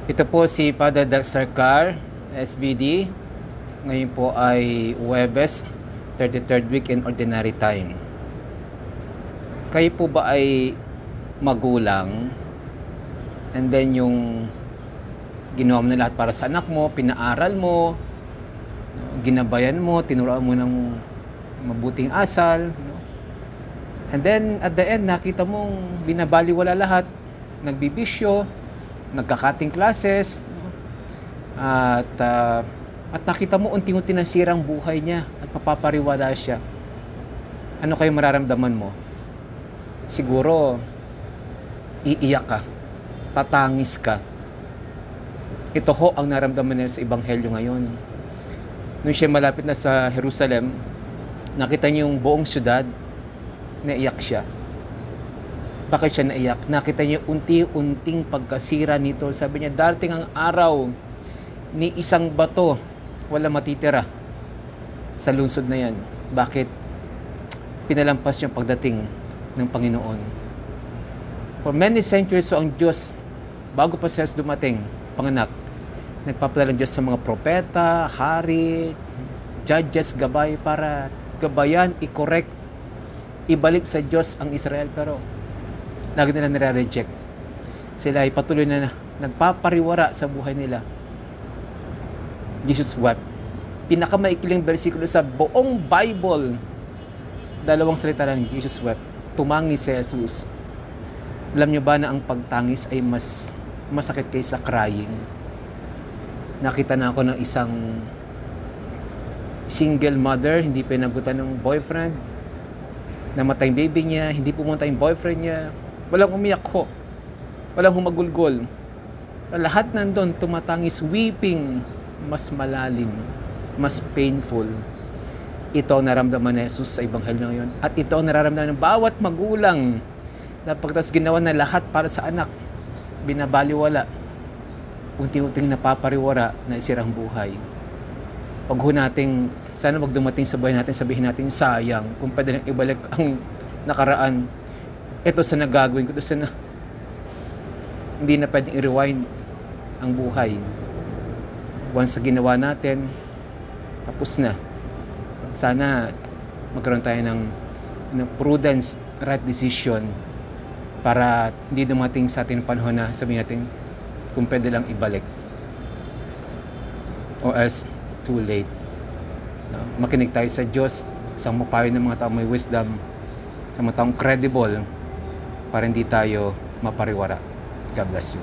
Ito po si Father Doug Sarkar, SBD. Ngayon po ay Huwebes, 33rd week in Ordinary Time. Kayo po ba ay magulang? And then yung ginawa mo na lahat para sa anak mo, pinaaral mo, ginabayan mo, tinuruan mo ng mabuting asal. And then at the end, nakita mong binabaliwala lahat, nagbibisyo, nagkakating classes, at nakita mo unti-unti nasirang buhay niya at papapariwala siya. Ano kayo mararamdaman mo? Siguro iiyak ka, tatangis ka. Ito ho ang naramdaman niya sa Ebanghelyo ngayon. Nung siya malapit na sa Jerusalem, nakita niya yung buong syudad, naiyak siya. Bakit siya naiyak? Nakita niya unti-unting pagkasira nito. Sabi niya, darating ang araw ni isang bato, wala matitira sa lungsod na yan. Bakit? Pinalampas niya pagdating ng Panginoon. For many centuries, so ang Diyos, bago pa siya dumating, panganak, nagpapadala ng Diyos sa mga propeta, hari, judges, gabay, para gabayan, i-correct, ibalik sa Diyos ang Israel. Pero lagi nila nire-reject. Sila ay patuloy na nagpapariwara sa buhay nila. Jesus wept. Pinakamaikling bersikulo sa buong Bible, dalawang salita lang, Jesus wept. Tumangis si Jesus. Alam niyo ba na ang pagtangis ay mas masakit kaysa crying? Nakita na ako ng isang single mother, hindi pinagutan ng boyfriend, namatay yung baby niya, hindi pumunta yung boyfriend niya, walang umiyak ho, walang humagulgol. Lahat nandun, tumatangis, weeping, mas malalim, mas painful. Ito ang naramdaman ni Jesus sa Ebanghelyo ngayon. At ito ang nararamdaman ng bawat magulang na pagkatapos ginawa na lahat para sa anak, binabaliwala, unti-unting napapariwara na isirang buhay. Pag ho nating, sana wag dumating sa buhay natin, sabihin natin, sayang, kung pwede nang ibalik ang nakaraan, ito sa nagagawin ko, ito sa hindi na pwedeng i-rewind ang buhay. Once sa ginawa natin, tapos na. Sana magkaroon tayo ng prudence, right decision, para hindi dumating sa ating panahon na sabihin natin, kung pwede lang ibalik. Or else, too late. Makinig tayo sa Diyos, sa mapayo ng mga taong may wisdom, sa mga taong credible, para hindi tayo mapariwara. God bless you.